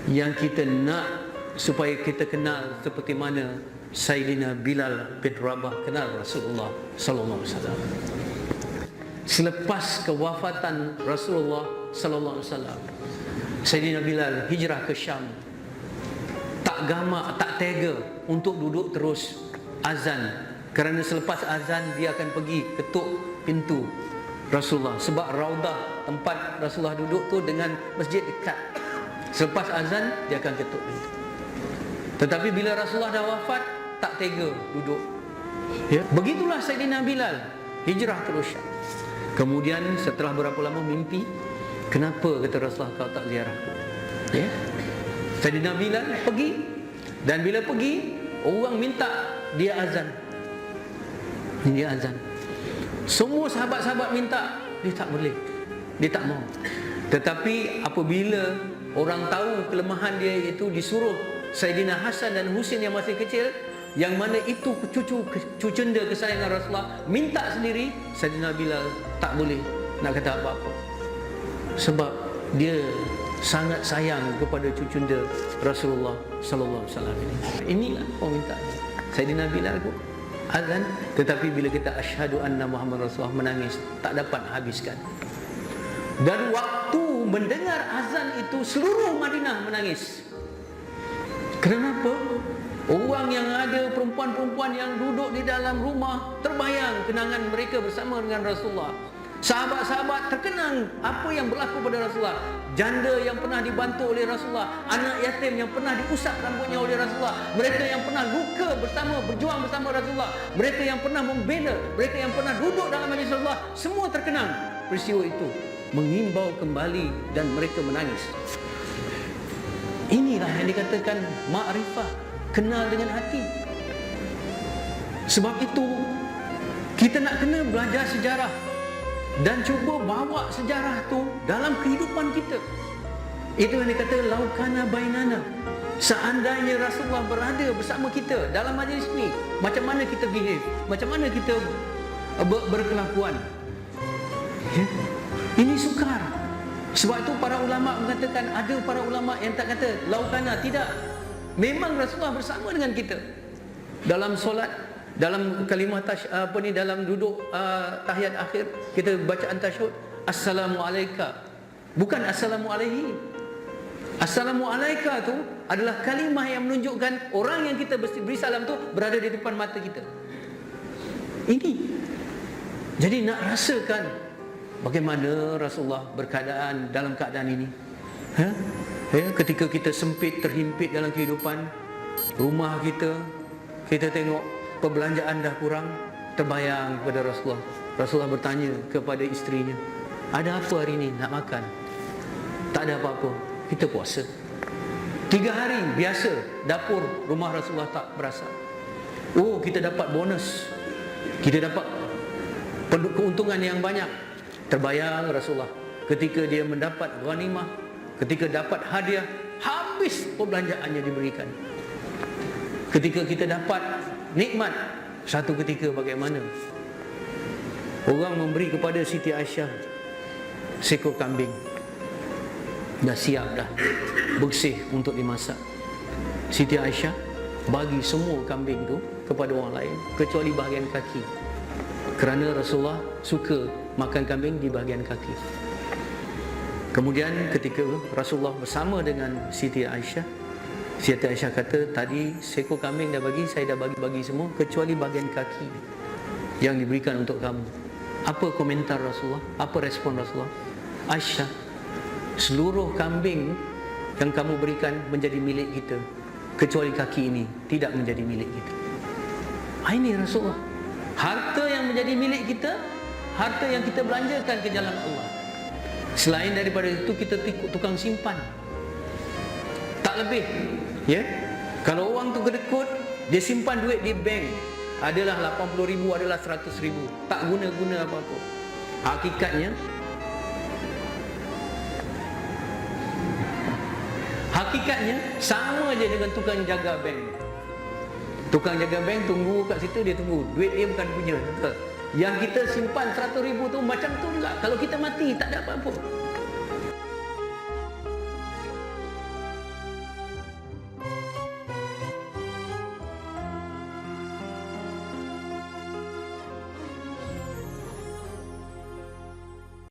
yang kita nak supaya kita kenal seperti mana Sayyidina Bilal bin Rabah kenal Rasulullah sallallahu alaihi wasallam. Selepas kewafatan Rasulullah sallallahu alaihi wasallam, Sayyidina Bilal hijrah ke Syam. Tak gamak, tak tega untuk duduk terus azan, kerana selepas azan dia akan pergi ketuk pintu Rasulullah, sebab Raudah tempat Rasulullah duduk tu dengan masjid dekat. Selepas azan dia akan ketuk pintu. Tetapi bila Rasulullah dah wafat, tak tega duduk. Ya, begitulah Sayyidina Bilal hijrah terus Syam. Kemudian setelah berapa lama mimpi, kenapa kata Rasulullah kau tak ziarah aku? Ya. Sayyidina Bilal pergi, dan bila pergi orang minta dia azan. Dia azan. Semua sahabat-sahabat minta, dia tak boleh. Dia tak mau. Tetapi apabila orang tahu kelemahan dia itu, disuruh Sayyidina Hasan dan Husain yang masih kecil, yang mana itu cucunda kesayangan Rasulullah, minta sendiri, Sayyidina Bilal tak boleh nak kata apa-apa, sebab dia sangat sayang kepada cucunda Rasulullah sallallahu alaihi wasallam ini. Inilah permintaan Sayyidina Bilal pun azan, tetapi bila kita asyhadu anna Muhammad Rasulullah, menangis, tak dapat habiskan. Dan waktu mendengar azan itu seluruh Madinah menangis. Kenapa? Orang yang ada, perempuan-perempuan yang duduk di dalam rumah, terbayang kenangan mereka bersama dengan Rasulullah. Sahabat-sahabat terkenang apa yang berlaku pada Rasulullah. Janda yang pernah dibantu oleh Rasulullah, anak yatim yang pernah diusap rambutnya oleh Rasulullah, mereka yang pernah luka bersama, berjuang bersama Rasulullah, mereka yang pernah membela, mereka yang pernah duduk dalam majlis Rasulullah, semua terkenang peristiwa itu, mengimbau kembali, dan mereka menangis. Inilah yang dikatakan ma'rifah, kenal dengan hati. Sebab itu kita nak kena belajar sejarah dan cuba bawa sejarah tu dalam kehidupan kita. Itu yang dikata laukana bainana. Seandainya Rasulullah berada bersama kita dalam majlis ni, macam mana kita behave, macam mana kita berkelakuan. Ya? Ini sukar. Sebab itu para ulama mengatakan, ada para ulama yang tak kata laukana, tidak. Memang Rasulullah bersama dengan kita dalam solat, dalam kalimah dalam duduk tahiyat akhir, kita bacaan tasyahud, assalamu alayka, bukan assalamu alaihi. Assalamu alayka tu adalah kalimah yang menunjukkan orang yang kita beri salam tu berada di depan mata kita. Ini. Jadi nak rasakan bagaimana Rasulullah berkeadaan dalam keadaan ini. Ya, ketika kita sempit, terhimpit dalam kehidupan, rumah kita tengok perbelanjaan dah kurang, terbayang kepada Rasulullah. Rasulullah bertanya kepada isterinya, ada apa hari ini nak makan? Tak ada apa-apa, kita puasa. 3 hari biasa, dapur rumah Rasulullah tak berasa. Oh, kita dapat bonus, kita dapat keuntungan yang banyak. Terbayang Rasulullah ketika dia mendapat ghanimah, ketika dapat hadiah, habis perbelanjaannya diberikan. Ketika kita dapat nikmat, satu ketika bagaimana orang memberi kepada Siti Aisyah seekor kambing, dah siap dah, bersih untuk dimasak. Siti Aisyah bagi semua kambing tu kepada orang lain kecuali bahagian kaki, kerana Rasulullah suka makan kambing di bahagian kaki. Kemudian ketika Rasulullah bersama dengan Siti Aisyah, Siti Aisyah kata, tadi seekor kambing dah bagi, saya dah bagi semua kecuali bahagian kaki yang diberikan untuk kamu. Apa komentar Rasulullah? Apa respon Rasulullah? Aisyah, seluruh kambing yang kamu berikan menjadi milik kita, kecuali kaki ini tidak menjadi milik kita. Ini Rasulullah. Harta yang menjadi milik kita, harta yang kita belanjakan ke jalan Allah. Selain daripada itu, kita tukang simpan, tak lebih. Ya, kalau orang tu kedekut, dia simpan duit di bank, adalah 80,000, adalah 100,000, tak guna-guna apa-apa. Hakikatnya sama je dengan tukang jaga bank. Tukang jaga bank tunggu kat situ, dia tunggu, duit dia bukan punya. Yang kita simpan 100,000 tu macam tu juga, kalau kita mati tak ada apa-apa.